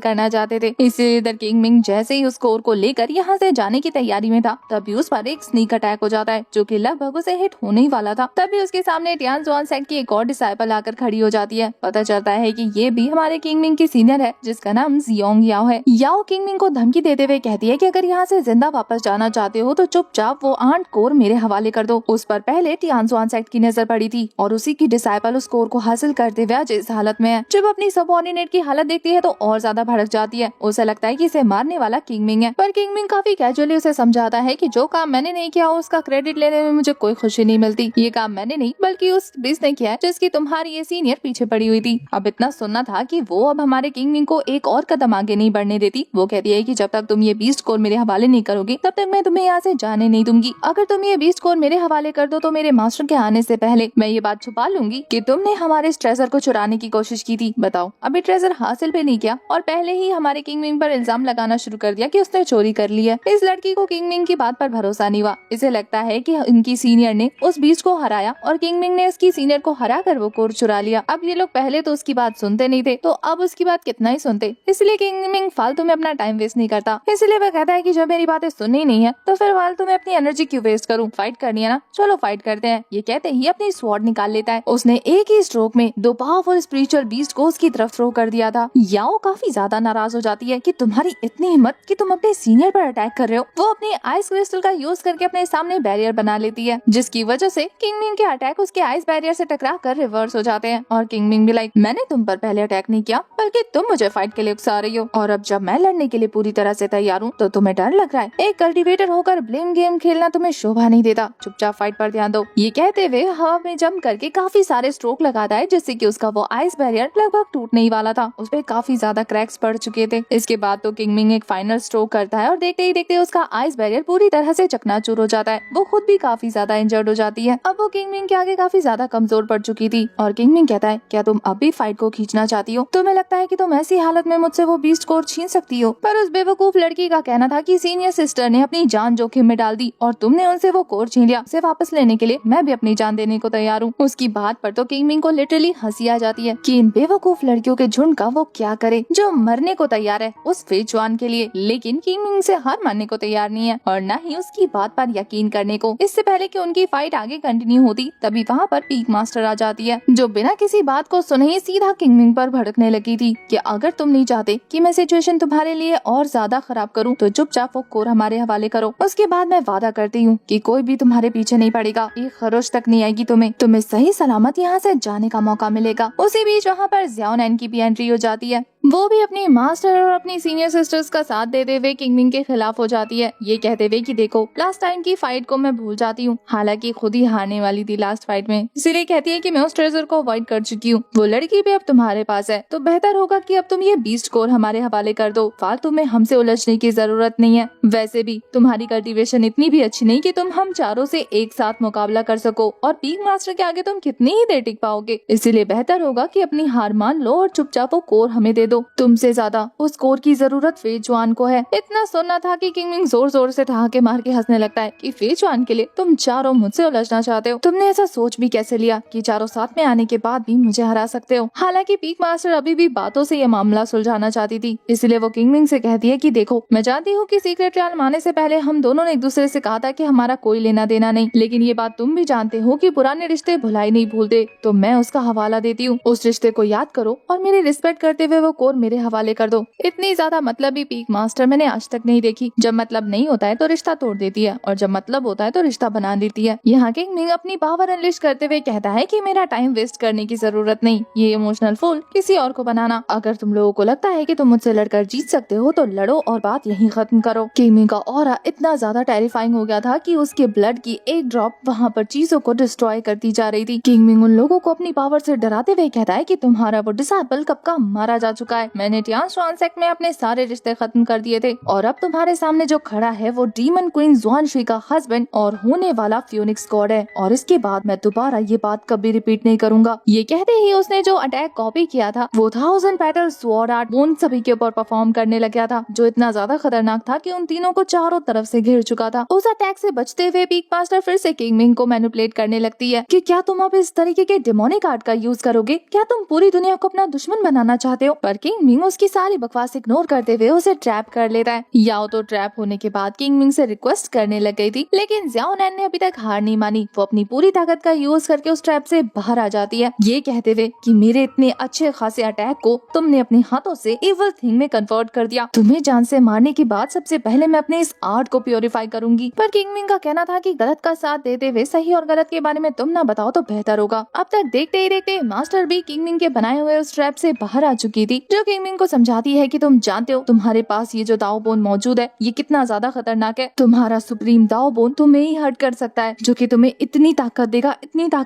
करना चाहते थे। इसलिए इधर किंग मिंग जैसे ही उस कोर को लेकर यहाँ से जाने की तैयारी में था तभी उस पर एक स्नीक अटैक हो जाता है जो कि लगभग उसे हिट होने ही वाला था। तभी उसके सामने टियानजुआन सेट की एक और डिसाइपल आकर खड़ी हो जाती है। पता चलता है कि ये भी हमारे किंग मिंग की सीनियर है जिसका नाम जियोंग याओ है। याओ किंग मिंग को धमकी देते हुए कहती है कि अगर यहाँ से जिंदा वापस जाना चाहते हो तो चुपचाप वो आंट कोर मेरे हवाले कर दो। उस पर पहले टियानजुआन सेट की नजर पड़ी थी और उसी की डिसाइपल उस कोर को हासिल करते हुए आज इस हालत में है। जब अपनी सबऑर्डिनेट की हालत देखती है तो और ज्यादा भड़क जाती है। उसे लगता है कि इसे मारने वाला किंग मिंग है, पर किंग मिंग काफी कैजुअली उसे समझाता है कि जो काम मैंने नहीं किया उसका क्रेडिट लेने में मुझे कोई खुशी नहीं मिलती। ये काम मैंने नहीं बल्कि उस बीस ने किया है जिसकी तुम्हारी ये सीनियर पीछे पड़ी हुई थी। अब इतना सुनना था कि वो अब हमारे किंग मिंग को एक और कदम आगे नहीं बढ़ने देती। वो कहती है कि जब तक तुम ये बीस्ट कोर मेरे हवाले नहीं करोगी तब तक मैं तुम्हें यहाँ से जाने नहीं दूंगी। अगर तुम ये बीस्ट कोर मेरे हवाले कर दो तो मेरे मास्टर के आने से पहले मैं ये बात छुपा लूंगी कि तुमने हमारे इस ट्रेजर को चुराने की कोशिश की थी। बताओ, अभी ट्रेजर हासिल भी नहीं किया और पहले ही हमारे किंग मिंग पर इल्जाम लगाना शुरू कर दिया कि उसने चोरी कर ली है। इस लड़की को किंग मिंग की बात पर भरोसा नहीं हुआ। इसे लगता है कि इनकी सीनियर ने उस बीस्ट को हराया और किंग मिंग ने उसकी सीनियर को हरा कर वो कोर चुरा लिया। अब ये लोग पहले तो उसकी बात सुनते नहीं थे तो अब उसकी बात कितना ही सुनते। इसलिए किंग मिंग फालतू में अपना टाइम वेस्ट नहीं करता। इसलिए वह कहता है कि जब मेरी बातें सुननी नहीं है तो फिर फालतू में अपनी एनर्जी क्यों वेस्ट करूं। फाइट करनी है ना, चलो फाइट करते हैं। ये कहते ही अपनी स्वॉर्ड निकाल लेता है। उसने एक ही स्ट्रोक में दो पावरफुल स्पिरिचुअल बीस्ट को उसकी तरफ थ्रो कर दिया था। याओ काफी ज्यादा नाराज हो जाती है कि तुम्हारी इतनी हिम्मत कि तुम अपने सीनियर पर अटैक कर रहे हो। वो अपनी आइस क्रिस्टल का यूज करके अपने सामने बैरियर बना लेती है जिसकी वजह से किंग मिंग के अटैक उसके आइस बैरियर से टकरा कर रिवर्स हो जाते हैं। और किंग मिंग भी लाइक, मैंने तुम पर पहले अटैक नहीं किया बल्कि तुम मुझे फाइट के लिए उकसा रही हो और अब जब मैं लड़ने के लिए पूरी तरह से तैयार हूँ तो तुम्हें डर लग रहा है। एक कल्टिवेटर होकर ब्लेम गेम खेलना तुम्हें शोभा नहीं देता। चुपचाप फाइट पर ध्यान दो। ये कहते हुए हवा में जंप करके काफी सारे स्ट्रोक लगाता है जिससे कि उसका वो आइस बैरियर लगभग टूटने ही वाला था। उसपे काफी ज्यादा क्रैक्स पड़ चुके थे। इसके बाद तो किंग मिंग एक फाइनल स्ट्रोक करता है और देखते ही देखते उसका आइस बैरियर पूरी तरह से चकनाचूर हो जाता है। वो खुद भी काफी ज्यादा इंजर्ड हो जाती है। अब वो किंग मिंग के आगे काफी ज्यादा कमजोर पड़ चुकी थी और किंग मिंग कहता है, क्या तुम अब भी फाइट को खींचना चाहती हो? तुम्हें लगता है कि तुम ऐसी हालत में मुझसे वो बीस्ट कोर छीन सकती हो? पर उस बेवकूफ लड़की का कहना था कि सीनियर सिस्टर ने अपनी जान जोखिम में डाल दी और तुमने उनसे वो कोर छीन लिया। उसे वापस लेने के लिए मैं भी अपनी जान देने को तैयार हूँ। उसकी बात पर तो किंग मिंग को लिटरली हंसी आ जाती है कि इन बेवकूफ लड़कियों के झुंड का वो क्या करे जो मरने को तैयार है उस फेचुआन के लिए, लेकिन किंग मिंग से हार मानने को तैयार नहीं है और न ही उसकी बात पर यकीन करने को। इससे पहले कि उनकी फाइट आगे कंटिन्यू होती तभी वहाँ पर पीक मास्टर आ जाती है जो बिना किसी बात को सुने ही सीधा किंग मिंग पर भड़कने लगी थी कि अगर तुम नहीं चाहते कि मैं सिचुएशन तुम्हारे लिए और ज्यादा खराब करूँ तो चुपचाप वो कोर हमारे हवाले करो। उसके बाद मैं वादा करती हूँ कि कोई भी तुम्हारे पीछे नहीं पड़ेगा, एक खरोच तक नहीं आएगी। तुम्हें सही सलामत यहाँ से जाने का मौका मिलेगा। उसी बीच वहाँ पर ज़ियाओ नैन की भी एंट्री हो जाती है। वो भी अपनी मास्टर और अपनी सीनियर सिस्टर्स का साथ देते हुए किंग मिंग के खिलाफ हो जाती है, ये कहते हुए कि देखो लास्ट टाइम की फाइट को मैं भूल जाती हूँ। हालांकि खुद ही हारने वाली थी लास्ट फाइट में, इसीलिए कहती है कि मैं उस ट्रेजर को अवॉइड कर चुकी हूँ। वो लड़की भी अब तुम्हारे पास है तो बेहतर होगा कि अब तुम ये बीस्ट कोर हमारे हवाले कर दो। फालतू में हमसे उलझने की जरूरत नहीं है। वैसे भी तुम्हारी कल्टीवेशन इतनी भी अच्छी नहीं कि तुम हम चारों से एक साथ मुकाबला कर सको और पीक मास्टर के आगे तुम कितनी ही देर टिक पाओगे। इसीलिए बेहतर होगा कि अपनी हार मान लो और चुपचाप वो कोर हमें दे दो। तुमसे ज्यादा उस कोर की जरूरत फेचुआन को है। इतना सुनना था कि किंग मिंग जोर जोर से ठहाके मार के हंसने लगता है कि फेचुआन के लिए तुम चारों मुझसे उलझना चाहते हो। तुमने ऐसा सोच भी कैसे लिया कि चारों साथ में आने के बाद भी मुझे हरा सकते हो? हालांकि पीक मास्टर अभी भी बातों से ये मामला सुलझाना चाहती थी, इसलिए वो किंग मिंग से कहती है कि देखो मैं जानती हूँ कि सीक्रेट रियाल्म आने से पहले हम दोनों ने एक दूसरे से कहा था कि हमारा कोई लेना देना नहीं, लेकिन ये बात तुम भी जानते हो कि पुराने रिश्ते भुलाई नहीं भूलते, तो मैं उसका हवाला देती हूँ। उस रिश्ते को याद करो और मेरी रिस्पेक्ट करते हुए वो कोर मेरे हवाले कर दो। इतनी ज्यादा मतलबी पीक मास्टर मैंने आज तक नहीं देखी। जब मतलब नहीं होता है तो रिश्ता तोड़ देती है और जब मतलब होता है तो रिश्ता बना देती है। यहाँ किंग मिंग अपनी अपनी पावर अनलिश करते हुए कहता है कि मेरा टाइम वेस्ट करने की जरूरत नहीं, ये इमोशनल फूल किसी और को बनाना। अगर तुम लोगों को लगता है कि तुम मुझसे लड़कर जीत सकते हो तो लड़ो और बात यहीं खत्म करो। किंगमिंग का ऑरा इतना ज्यादा टेरिफाइंग हो गया था कि उसके ब्लड की एक ड्रॉप वहाँ पर चीजों को डिस्ट्रॉय करती जा रही थी। किंगमिंग उन लोगों को अपनी पावर से डराते हुए कहता है कि तुम्हारा वो डिसाइपल कब का मारा जा चुका है। मैंने टियान स्वान सेक्ट में अपने सारे रिश्ते खत्म कर दिए थे और अब तुम्हारे सामने जो खड़ा है वो डीमन क्वीन जुआनशी का हस्बैंड और होने वाला फ्यूनिक्स गॉड है और इसके बाद मैं दोबारा ये बात कभी रिपीट नहीं करूंगा। ये कहते ही उसने जो अटैक कॉपी किया था वो 1000 पेटल स्वॉर्ड आर्ट उन सभी के ऊपर परफॉर्म करने लग गया था, जो इतना ज्यादा खतरनाक था कि उन तीनों को चारों तरफ से घेर चुका था। उस अटैक से बचते हुए पीक मास्टर फिर से किंगमिंग को मैनिपुलेट करने लगती है कि क्या तुम अब इस तरीके के डेमोनिक आर्ट का यूज करोगे, क्या तुम पूरी दुनिया को अपना दुश्मन बनाना चाहते हो। पर किंगमिंग उसकी सारी बकवास इग्नोर करते हुए उसे ट्रैप कर लेता है। याओ तो ट्रैप होने के बाद किंगमिंग से रिक्वेस्ट करने लग गई थी, लेकिन ज़्याओ नैन ने अभी तक हार नहीं मानी। वो अपनी पूरी ताकत का यूज करके उस ट्रैप से बाहर आ जाती है, ये कहते हुए कि मेरे इतने अच्छे खासे अटैक को तुमने अपने हाथों से इविल थिंग में कन्वर्ट कर दिया। तुम्हें जान से मारने के बाद सबसे पहले मैं अपने इस आर्ट को प्योरीफाई करूंगी। पर किंगमिंग का कहना था कि गलत का साथ देते हुए सही और गलत के बारे में तुम ना बताओ तो बेहतर होगा। अब तक देखते ही देखते मास्टर भी किंगमिंग के बनाए हुए उस ट्रैप से बाहर आ चुकी थी, जो किंगमिंग को समझाती है कि तुम जानते हो तुम्हारे पास ये जो दाओ बोन मौजूद है ये कितना ज्यादा खतरनाक है। तुम्हारा सुप्रीम दाओ बोन तुम्हें ही हर्ट कर सकता है, जो कि तुम्हें इतनी ताकत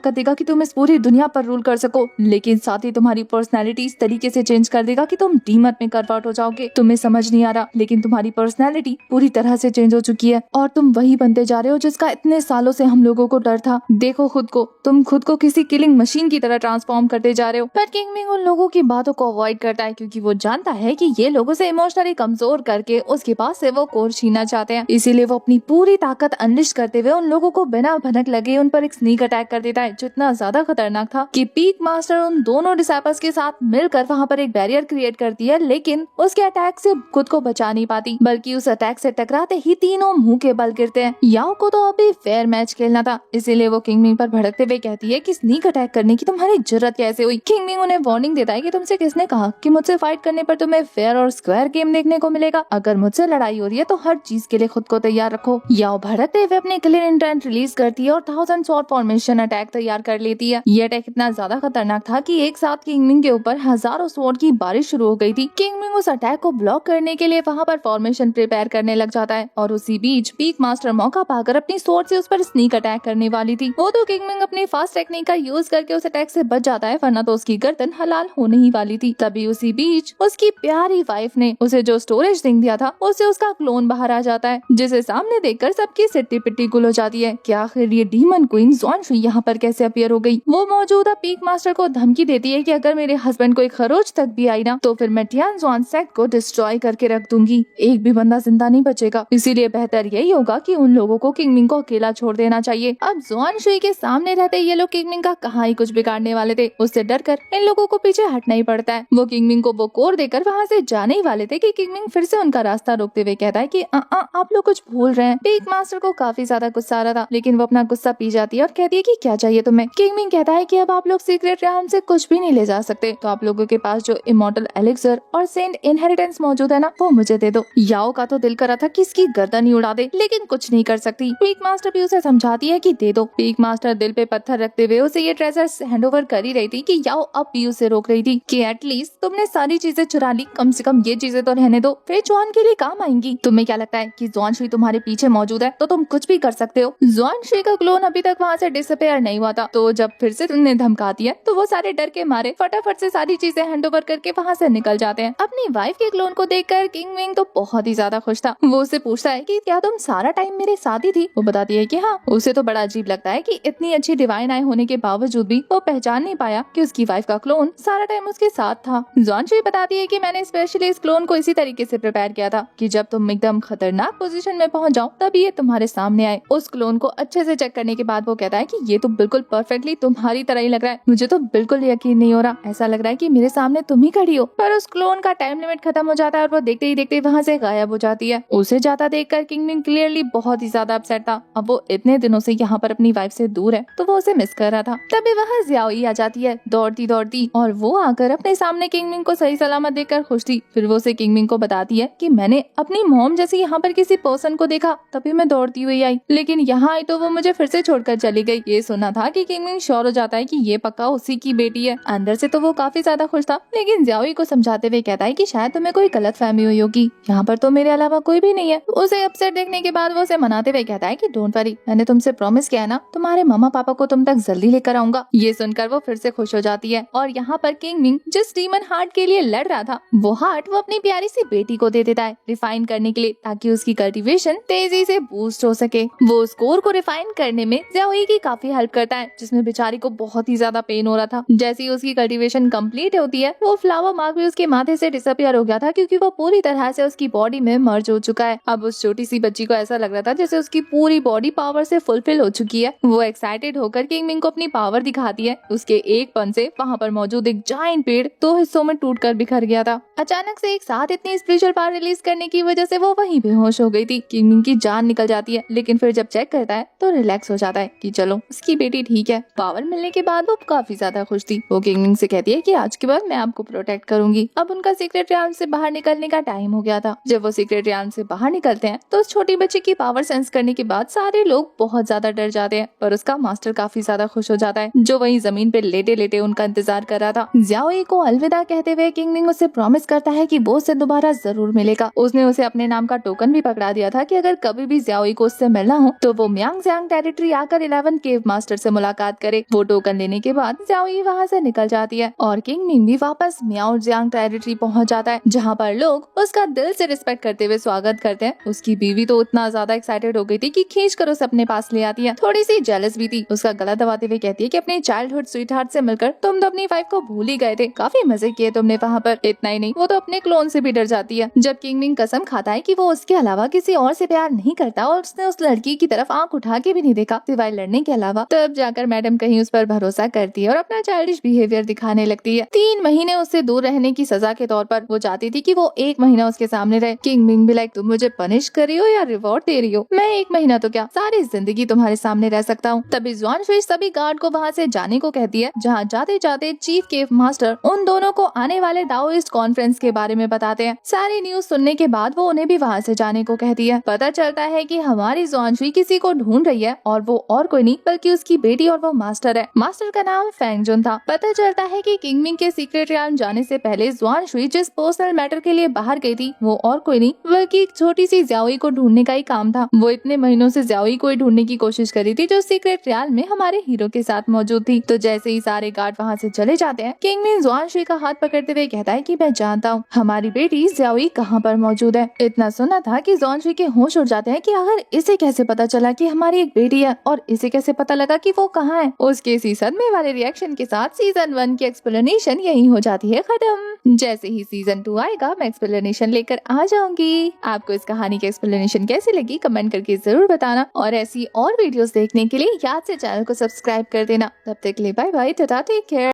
देगा कि तुम इस पूरी दुनिया पर रूल कर सको, लेकिन साथ ही तुम्हारी पर्सनैलिटी इस तरीके से चेंज कर देगा कि तुम डीमन में कन्वर्ट हो जाओगे। तुम्हें समझ नहीं आ रहा, लेकिन तुम्हारी पर्सनैलिटी पूरी तरह से चेंज हो चुकी है और तुम वही बनते जा रहे हो जिसका इतने सालों से हम लोगों को डर था। देखो खुद को, तुम खुद को किसी किलिंग मशीन की तरह ट्रांसफॉर्म करते जा रहे हो। पर किंगमिंग उन लोगों की बातों को अवॉइड करता है क्योंकि वो जानता है कि ये लोगों से इमोशनली कमजोर करके उसके पास से वो कोर छीनना चाहते हैं। इसीलिए वो अपनी पूरी ताकत अनलिश करते हुए उन लोगों को बिना भनक लगे उन पर एक स्नीक अटैक कर देता है, जो इतना ज्यादा खतरनाक था कि पीक मास्टर उन दोनों डिसाइपल्स के साथ मिलकर वहाँ पर एक बैरियर क्रिएट करती है, लेकिन उसके अटैक से खुद को बचा नहीं पाती, बल्कि उस अटैक से टकराते ही तीनों मुंह के बल गिरते हैं। याओ को तो अभी फेयर मैच खेलना था, इसीलिए वो किंगमिंग पर भड़कते हुए कहती है कि स्नीक अटैक करने की तुम्हारी जरूरत कैसे हुई। किंगमिंग उन्हें वार्निंग देता है कि तुमसे किसने कहा कि मुझसे फाइट करने पर तुम्हें फेयर और स्क्वायर गेम देखने को मिलेगा। अगर मुझसे लड़ाई हो रही है तो हर चीज के लिए खुद को तैयार रखो। याओ भड़कते हुए अपने क्लियर इंटेंट रिलीज करती है और 1000 स्वॉर्ड फॉर्मेशन अटैक तैयार कर लेती है। ये अटैक इतना ज्यादा खतरनाक था कि एक साथ किंगमिंग के ऊपर हजारों स्वॉर्ड की बारिश शुरू हो गई थी। किंगमिंग उस अटैक को ब्लॉक करने के लिए वहाँ पर फॉर्मेशन प्रिपेयर करने लग जाता है और उसी बीच पीक मास्टर मौका पाकर अपनी स्वॉर्ड से उस पर स्नीक अटैक करने वाली थी। वो तो किंगमिंग अपनी फास्ट टेक्निक का यूज करके उस अटैक से बच जाता है, वरना तो उसकी गर्दन हलाल होने ही वाली थी। तभी उसी बीच उसकी प्यारी वाइफ ने उसे जो स्टोरेज रिंग दिया था उससे उसका क्लोन बाहर आ जाता है, जिसे सामने देखकर सबकी सिट्टी पिट्टी गुल हो जाती है कि आखिर ये डीमन क्वीन जुआनशी यहाँ पर कैसे अपीयर हो गई। वो मौजूदा पीक मास्टर को धमकी देती है कि अगर मेरे हस्बैंड को एक खरोच तक भी आई ना तो फिर मैं टियान जुआन सेक्ट को डिस्ट्रॉय करके रख दूंगी, एक भी बंदा जिंदा नहीं बचेगा। इसीलिए बेहतर यही होगा कि उन लोगों को किंगमिंग को अकेला छोड़ देना चाहिए। अब जुआनशी के सामने रहते ये लोग किंगमिंग का कहाँ ही कुछ बिगाड़ने वाले थे, उससे डरकर इन लोगों को पीछे हटना ही पड़ता है। वो किंगमिंग को वो कोर देकर वहाँ से जाने ही वाले थे कि किंगमिंग फिर से उनका रास्ता रोकते हुए कहता है कि आप लोग कुछ भूल रहे हैं। पीक मास्टर को काफी ज्यादा गुस्सा आ रहा था, लेकिन वो अपना गुस्सा पी जाती है और कहती है कि क्या चाहिए तुम्हें। किंगमिंग कहता है कि अब आप लोग सीक्रेट राम से कुछ भी नहीं ले जा सकते, तो आप लोगों के पास जो इमॉर्टल एलिक्सर और सेंट इनहेरिटेंस मौजूद है ना वो मुझे दे दो। याओ का तो दिल करा था कि इसकी गर्दन ही उड़ा दे, लेकिन कुछ नहीं कर सकती। पीक मास्टर भी उसे समझाती है कि दे दो। पीक मास्टर दिल पे पत्थर रखते हुए उसे ये ट्रेजर हैंडओवर कर ही रही थी कि याओ अब भी उसे रोक रही थी कि एटलीस्ट तुमने सारी चीजें चुरा ली, कम से कम ये चीजें तो रहने दो, फिर जुआन के लिए काम आएंगी। तुम्हें क्या लगता है कि जुआनशी तुम्हारे पीछे मौजूद है तो तुम कुछ भी कर सकते हो। जुआनशी का क्लोन अभी तक वहाँ से डिसअपियर नहीं हुआ था, तो जब फिर से तुमने धमका दिया तो वो सारे डर के मारे फटाफट से सारी चीजें हैंडओवर करके वहाँ से निकल जाते हैं। अपनी वाइफ के क्लोन को देखकर किंगमिंग तो बहुत ही ज्यादा खुश था। वो उससे पूछता है कि क्या तुम सारा टाइम मेरे साथ ही थी। वो बताती है कि हाँ। उसे तो बड़ा अजीब लगता है कि इतनी अच्छी डिवाइन आई होने के बावजूद भी वो पहचान नहीं पाया कि उसकी वाइफ का क्लोन सारा टाइम उसके साथ था। जुआनशी बताती है कि मैंने स्पेशली इस क्लोन को इसी तरीके से प्रिपेयर किया था कि जब तुम एकदम खतरनाक पोजीशन में पहुंच जाओ तभी ये तुम्हारे सामने आए। उस क्लोन को अच्छे से चेक करने के बाद वो कहता है कि ये तो बिल्कुल परफेक्टली तुम्हारी तरह ही लग रहा है, मुझे तो बिल्कुल यकीन नहीं हो रहा, ऐसा लग रहा है कि मेरे सामने तुम ही खड़ी हो। पर उस क्लोन का टाइम लिमिट खत्म हो जाता है और वो देखते ही देखते वहाँ से गायब हो जाती है। उसे जाता देखकर किंगमिंग क्लियरली बहुत ही ज्यादा अपसेट था। अब वो इतने दिनों से यहाँ पर अपनी वाइफ से दूर है तो वो उसे मिस कर रहा था। तभी वहाँ ज़ियाओई आ जाती है दौड़ती दौड़ती और वो आकर अपने सामने किंगमिंग को सही सलामत देखकर खुश थी। फिर वो उसे किंगमिंग को बताती है कि मैंने अपनी मॉम जैसे यहाँ पर किसी पर्सन को देखा, तभी मैं दौड़ती हुई आई, लेकिन यहाँ आई तो वो मुझे फिर से छोड़कर चली गई। ये सुना था कि किंगमिन श्योर हो जाता है कि ये पक्का उसी की बेटी है। अंदर से तो वो काफी ज्यादा खुश था, लेकिन ज़ियाओई को समझाते हुए कहता है कि शायद तुम्हें कोई गलतफहमी हुई होगी, यहाँ पर तो मेरे अलावा कोई भी नहीं है। उसे अपसेट देखने के बाद वो उसे मनाते हुए कहता है कि डोंट वरी, मैंने तुमसे प्रॉमिस किया है ना, तुम्हारे मम्मा पापा को तुम तक जल्दी लेकर आऊंगा। ये सुनकर वो फिर से खुश हो जाती है और यहाँ पर किंगमिन जिस डीमन हार्ट के लिए लड़ रहा था, वो हार्ट वो अपनी प्यारी सी बेटी को दे देता है रिफाइन करने के लिए, ताकि उसकी कल्टीवेशन तेजी से बूस्ट हो सके। वो स्कोर को रिफाइन करने में ज़ियाओई की काफी हेल्प करता है, जिसमें बेचारी को बहुत ही ज्यादा पेन हो रहा था। जैसे ही उसकी कल्टीवेशन कंप्लीट होती है, वो फ्लावर मार्क भी उसके माथे से डिसअपियर हो गया था, क्योंकि वो पूरी तरह से उसकी बॉडी में मर्ज हो चुका है। अब उस छोटी सी बच्ची को ऐसा लग रहा था जैसे उसकी पूरी बॉडी पावर से फुलफिल हो चुकी है। वो एक्साइटेड होकर किंगमिन को अपनी पावर दिखाती है। उसके एक पन से वहाँ पर मौजूद एक जायंट पेड़ 2 हिस्सों में टूटकर बिखर गया था। अचानक से एक साथ इतनी स्पिरिचुअल पावर रिलीज करने की वजह से वो वहीं बेहोश हो गई थी। किंगमिन की जान निकल जाती है, लेकिन फिर जब चेक करता है तो रिलैक्स हो जाता है कि चलो उसकी बेटी ठीक है। पावर मिलने के बाद वो काफी ज्यादा खुश थी। वो किंगमिन से कहती है कि आज के बाद मैं आपको प्रोटेक्ट करूंगी। अब उनका सीक्रेट रियाल्म से बाहर निकलने का टाइम हो गया था। जब वो सीक्रेट रियाल्म से बाहर निकलते हैं तो उस छोटी बच्ची की पावर सेंस करने के बाद सारे लोग बहुत ज्यादा डर जाते हैं, पर उसका मास्टर काफी ज्यादा खुश हो जाता है, जो वहीं जमीन पे लेटे लेटे उनका इंतजार कर रहा था। ज़ियाओई को अलविदा कहते हुए किंगमिन उससे प्रॉमिस करता है कि वो उससे दोबारा जरूर मिलेगा। उसने उसे अपने नाम का टोकन भी पकड़ा दिया था कि अगर कभी भी ज़ियाओई को उससे मिलना हो तो वो म्यांगजियांग टेरिटरी आकर 11 केव मास्टर से मुलाकात करे। वो टोकन लेने के बाद ज़ियाओई वहाँ से निकल जाती है और किंगमिन भी वापस म्यांगजियांग टेरिटरी पहुँच जाता है, जहाँ पर लोग उसका दिल से रिस्पेक्ट करते हुए स्वागत करते हैं। उसकी बीवी तो उतना ज्यादा एक्साइटेड हो गई थी कि खींच कर उसे अपने पास ले आती है। थोड़ी सी जेलस भी थी। उसका गला दबाते हुए कहती है कि अपने चाइल्डहुड स्वीटहार्ट से मिलकर तुम तो अपनी वाइफ को भूल ही गए थे, काफी मजे किए तुमने वहाँ पर। इतना ही नहीं, वो तो अपने क्लोन से भी डर जाती है। जब किंगमिन कसम खाता है कि वो उसके अलावा किसी और से प्यार नहीं करता और उसने उस लड़की की तरफ आंख उठा के भी नहीं देखा सिवाय लड़ने के अलावा, तब जाकर मैडम कहीं उस पर भरोसा करती है और अपना चाइल्डिश बिहेवियर दिखाने लगती है। 3 महीने उससे दूर रहने की सजा के तौर पर वो चाहती थी कि वो 1 महीना उसके सामने रहे। किंगमिन भी लाइक, तुम मुझे पनिश कर रही हो या रिवॉर्ड दे रही हो? मैं 1 महीना तो क्या, सारी जिंदगी तुम्हारे सामने रह सकता हूँ। तभी ज़ुआनशुई सभी गार्ड को वहाँ से जाने को कहती है, जहाँ जाते जाते चीफ केव मास्टर उन दोनों को आने वाले दाओइस्ट कॉन्फ्रेंस के बारे में बताते हैं। सारी न्यूज सुनने के बाद वो उन्हें भी वहाँ से जाने को कहती है। पता चलता है कि हमारी ज़ुआनशुई किसी को ढूंढ रही है और वो और कोई नहीं बल्कि उसकी बेटी और वो मास्टर है। मास्टर का नाम फेंगजुन था। पता चलता है कि किंगमिन के सीक्रेट रियाल्म जाने से पहले ज़ुआनशुई जिस पर्सनल मैटर के लिए बाहर गई थी वो और कोई नहीं बल्कि एक छोटी सी ज़ियाओई को ढूंढने का ही काम था। वो इतने महीनों से ज़ियाओई को ही ढूंढने की कोशिश करी थी जो सीक्रेट रियाल्म में हमारे हीरो के साथ मौजूद थी। तो जैसे ही सारे गार्ड वहाँ से चले जाते हैं, किंगमिन ज़ुआनशुई का हाथ पकड़ते हुए कहता है कि मैं जानता हूँ हमारी बेटी ज़ियाओई कहाँ पर मौजूद है। इतना सुना था कि ज़ुआनशुई के होश उड़ जाते हैं कि आखिर इसे कैसे पता चला कि हमारी एक बेटी है और इसे कैसे पता लगा कि वो कहाँ है। उसके इसी सदमे वाले रिएक्शन के साथ सीजन 1 की एक्सप्लेनेशन यहीं हो जाती है खत्म। जैसे ही सीजन 2 आएगा मैं एक्सप्लेनेशन लेकर आ जाऊंगी। आपको इस कहानी की एक्सप्लेनेशन कैसी लगी कमेंट करके जरूर बताना और ऐसी और वीडियोस देखने के लिए याद से चैनल को सब्सक्राइब कर देना। तब तक के लिए bye bye, tata, take care.